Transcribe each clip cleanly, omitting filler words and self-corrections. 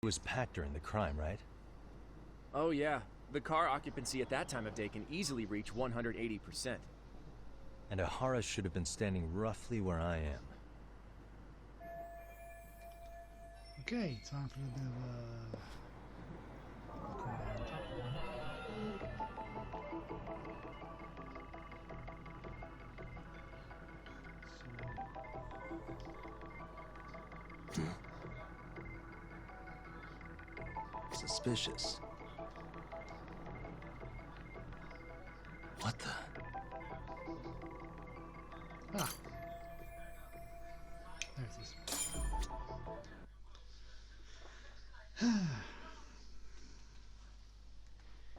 was packed during the crime, right? Oh yeah, the car occupancy at that time of day can easily reach 180%. And Ihara should have been standing roughly where I am. Okay, time for a bit of look around. Suspicious. What the? Ah, there it is.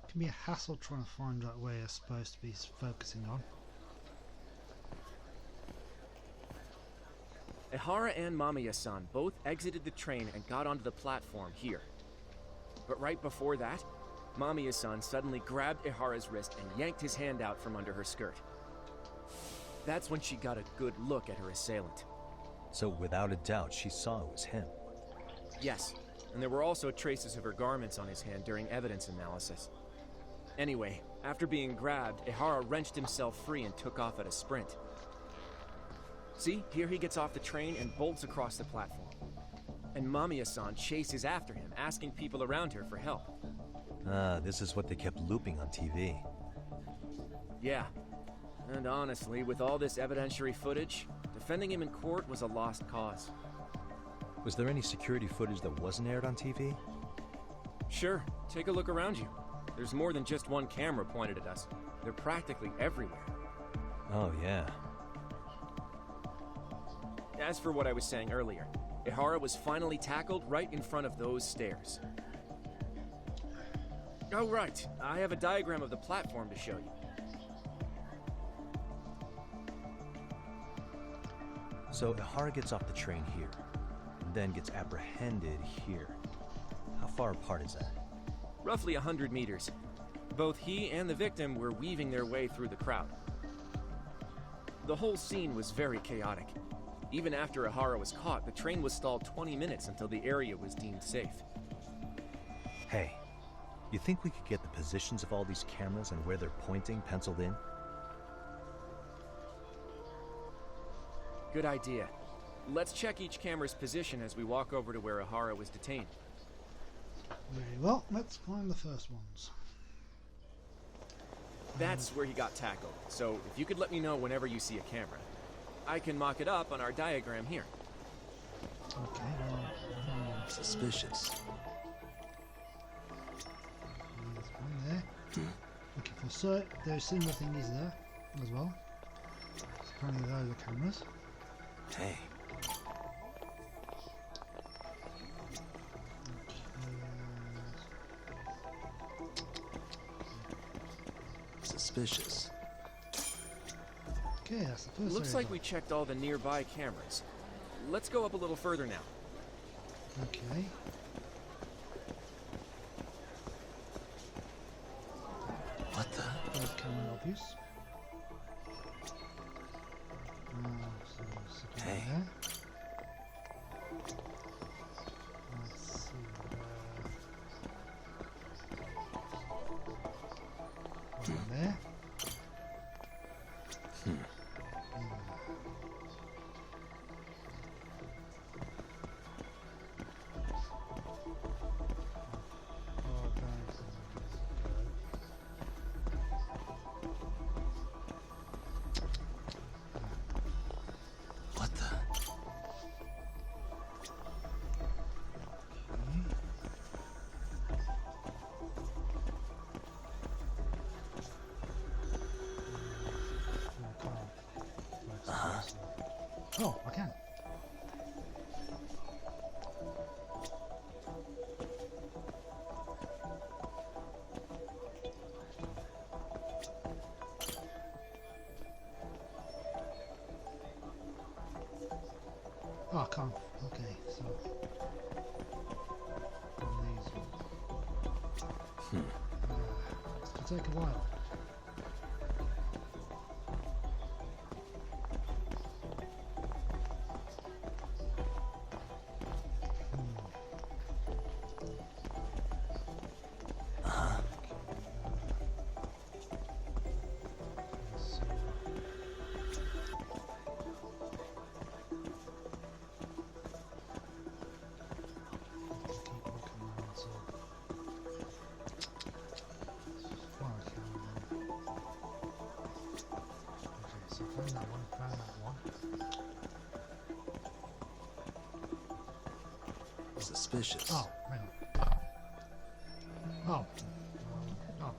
Can be a hassle trying to find out where you're supposed to be focusing on. Ihara and Mamiya-san both exited the train and got onto the platform here. But right before that, Mamiya-san suddenly grabbed Ihara's wrist and yanked his hand out from under her skirt. That's when she got a good look at her assailant. So without a doubt, she saw it was him. Yes, and there were also traces of her garments on his hand during evidence analysis. Anyway, after being grabbed, Ihara wrenched himself free and took off at a sprint. See, here he gets off the train and bolts across the platform. And Mamiya-san chases after him, asking people around her for help. Ah, this is what they kept looping on TV. Yeah. And honestly, with all this evidentiary footage, defending him in court was a lost cause. Was there any security footage that wasn't aired on TV? Sure, take a look around you. There's more than just one camera pointed at us. They're practically everywhere. Oh, yeah. As for what I was saying earlier, Ihara was finally tackled right in front of those stairs. Oh, right. I have a diagram of the platform to show you. So Ihara gets off the train here, and then gets apprehended here. How far apart is that? Roughly 100 meters. Both he and the victim were weaving their way through the crowd. The whole scene was very chaotic. Even after Ihara was caught, the train was stalled 20 minutes until the area was deemed safe. Hey, you think we could get the positions of all these cameras and where they're pointing penciled in? Good idea. Let's check each camera's position as we walk over to where Ihara was detained. Very well, let's find the first ones. That's where he got tackled, so if you could let me know whenever you see a camera. I can mock it up on our diagram here. Okay, well, Suspicious. there's one there. Looking for so those similar thingies there as well. So apparently those are cameras. Hey, suspicious. Okay, that's the first. Looks area like we checked all the nearby cameras. Let's go up a little further now. Okay. What the? First camera obvious. So second Hey. there. Let's see. One there. Oh, thanks. What the? Oh, I can. Oh, I can't. Okay, so on these ones. It's gonna take a while. Suspicious. Oh, hang on. Oh. Oh.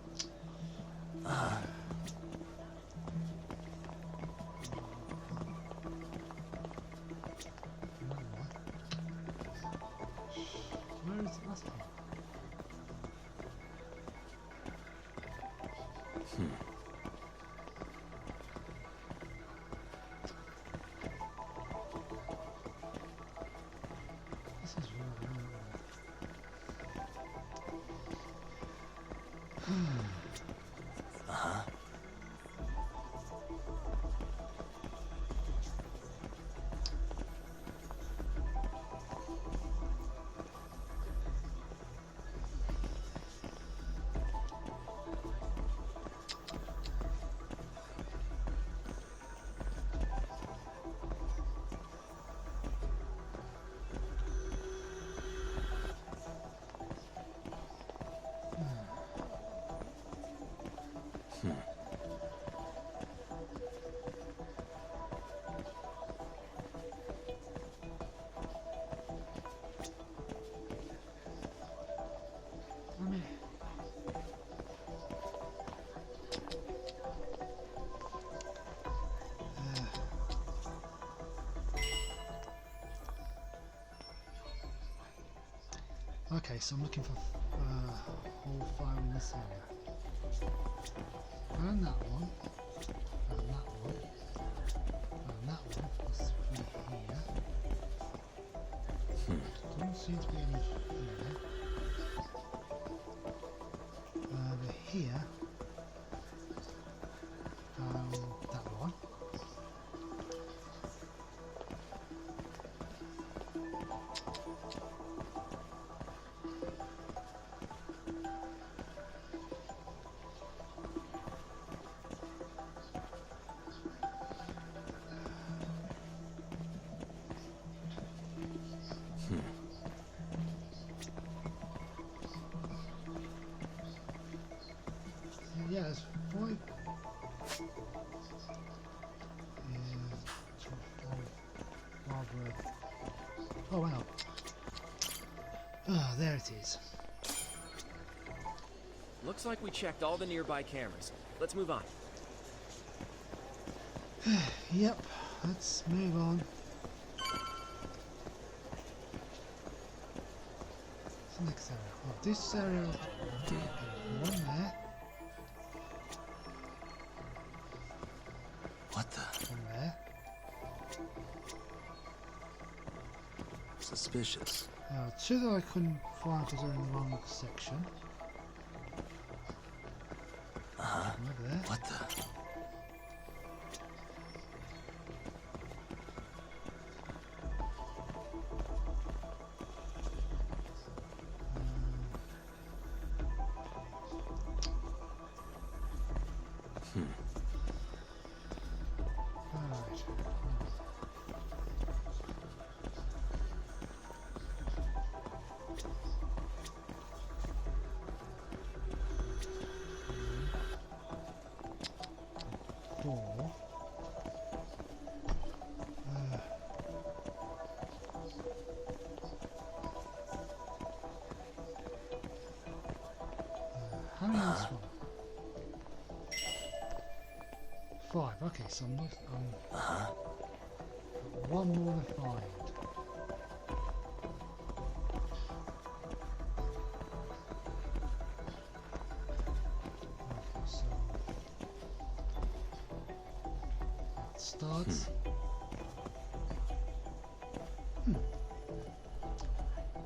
Where is the last one? This is really okay, so I'm looking for whole file in this area. Found that one. Found that one. Found that one. This one here. Doesn't seem to be any here. Over here. Found that one. Yeah, there's 5. Barbara. Oh, hang on. Ah, there it is. Looks like we checked all the nearby cameras. Let's move on. Yep, let's move on. What's the next area? Oh, this area. One there. What the? One there. Suspicious. 2 that I couldn't find because they're in the wrong section. Over there. What the? Alright. Four. How many is this one? 5. Okay, so I'm one more to find. Okay, so that starts.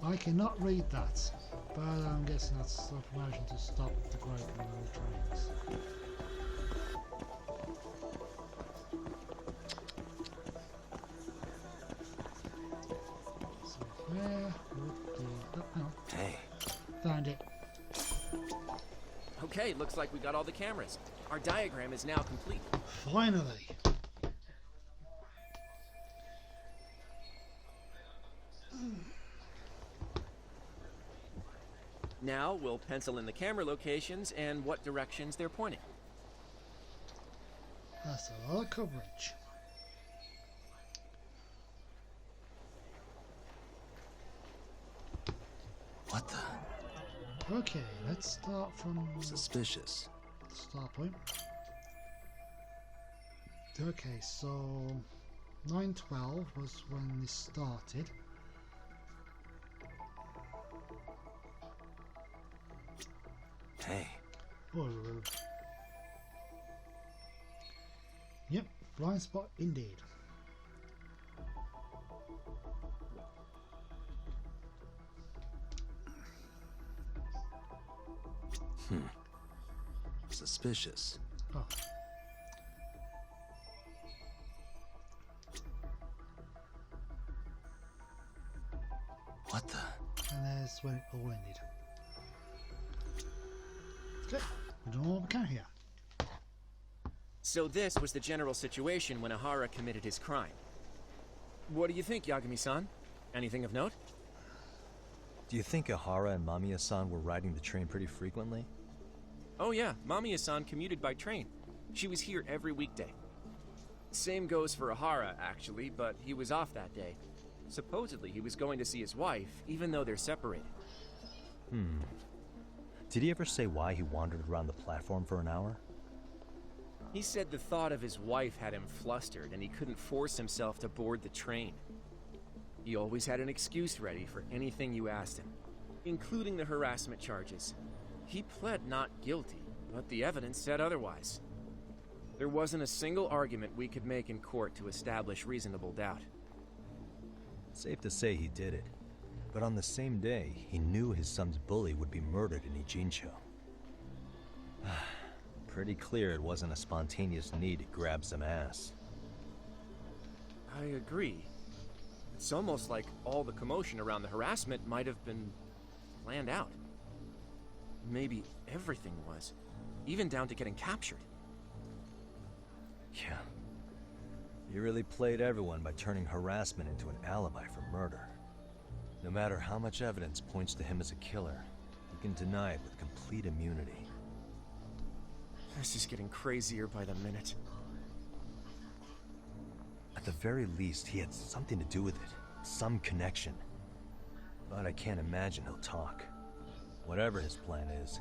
I cannot read that, but I'm guessing that's a promotion to stop the growth of the trains. Where would the... Oh, no. Hey. Found it. Okay, looks like we got all the cameras. Our diagram is now complete. Finally. Now we'll pencil in the camera locations and what directions they're pointing. That's a lot of coverage. Okay, let's start from Suspicious. start point. Okay, so 9/12 was when this started. Hey, Oh. Yep, blind spot indeed. suspicious. Oh. What the? And there's when it all ended. Okay, we're doing all we can here. So this was the general situation when Ihara committed his crime. What do you think, Yagami-san? Anything of note? Do you think Ihara and Mamiya-san were riding the train pretty frequently? Oh yeah, Mamiya-san commuted by train. She was here every weekday. Same goes for Ihara, actually, but he was off that day. Supposedly, he was going to see his wife, even though they're separated. Did he ever say why he wandered around the platform for an hour? He said the thought of his wife had him flustered, and he couldn't force himself to board the train. He always had an excuse ready for anything you asked him, including the harassment charges. He pled not guilty, but the evidence said otherwise. There wasn't a single argument we could make in court to establish reasonable doubt. Safe to say he did it. But on the same day, he knew his son's bully would be murdered in Ijincho. Pretty clear it wasn't a spontaneous need to grab some ass. I agree. It's almost like all the commotion around the harassment might have been planned out. Maybe everything was, even down to getting captured. Yeah. He really played everyone by turning harassment into an alibi for murder. No matter how much evidence points to him as a killer, he can deny it with complete immunity. This is getting crazier by the minute. At the very least, he had something to do with it. Some connection. But I can't imagine he'll talk. Whatever his plan is,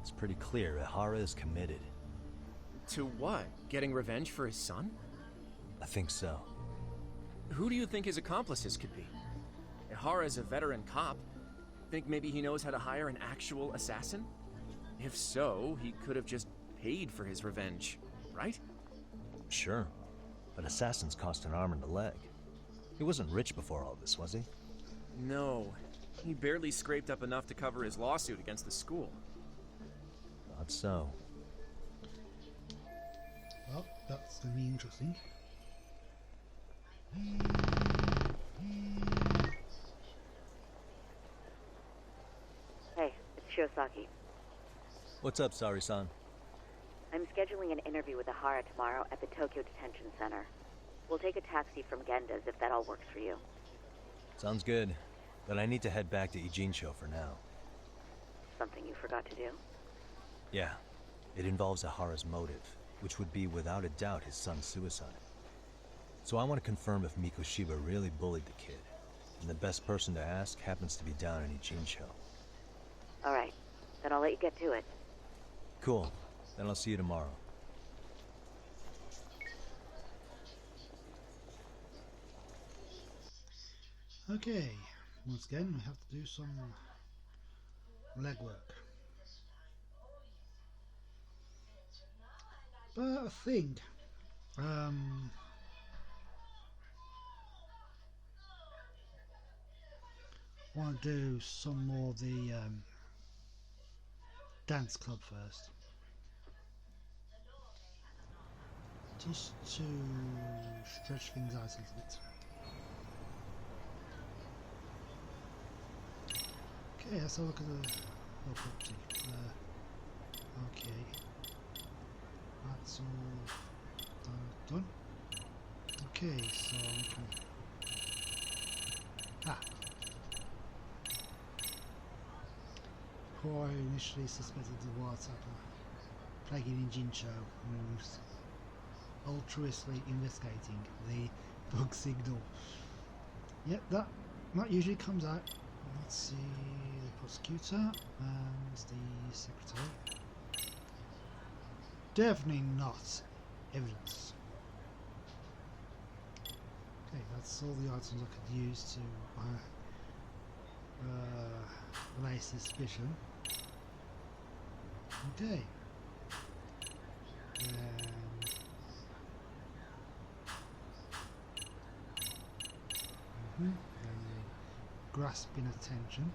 it's pretty clear Ihara is committed. To what? Getting revenge for his son? I think so. Who do you think his accomplices could be? Ihara's a veteran cop. Think maybe he knows how to hire an actual assassin? If so, he could have just paid for his revenge, right? Sure. But assassins cost an arm and a leg. He wasn't rich before all this, was he? No. He barely scraped up enough to cover his lawsuit against the school. Thought so. Well, that's going to be interesting. Hey, it's Shiosaki. What's up, Sari-san? I'm scheduling an interview with Ihara tomorrow at the Tokyo Detention Center. We'll take a taxi from Genda's if that all works for you. Sounds good. But I need to head back to Ijincho for now. Something you forgot to do? Yeah. It involves Ihara's motive, which would be without a doubt his son's suicide. So I want to confirm if Mikoshiba really bullied the kid. And the best person to ask happens to be down in Ijincho. Alright, then I'll let you get to it. Cool. Then I'll see you tomorrow. Okay, once again we have to do some legwork. But I think I want to do some more of the dance club first. Just to stretch things out a little bit. Okay, let's have a look at the property. Okay, that's all done. Okay, so we can... Before I initially suspected the WhatsApp plaguing in Jincho moves, altruistically investigating the bug signal. Yep, that usually comes out. Let's see the prosecutor and the secretary. Definitely not evidence. Okay, that's all the items I could use to lay suspicion. Okay. And grasping attention.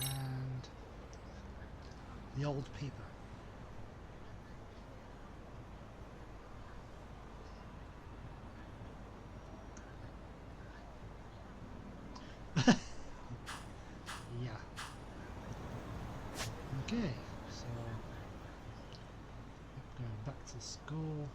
And the old people. Yeah. Okay, so going back to school.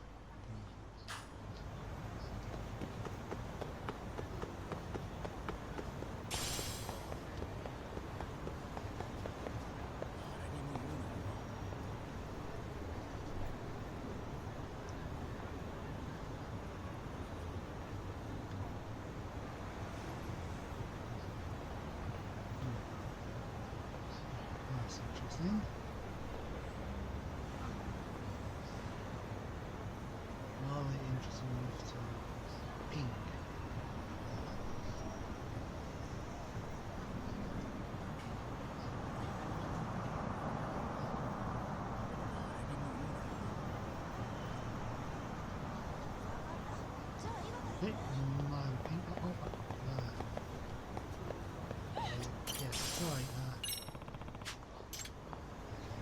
That's interesting. Rather interesting move to pink. Hey, no pink. Oh, yeah, sorry.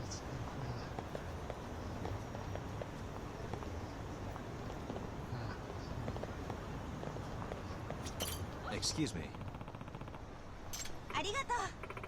Let's look Excuse me. ありがとう。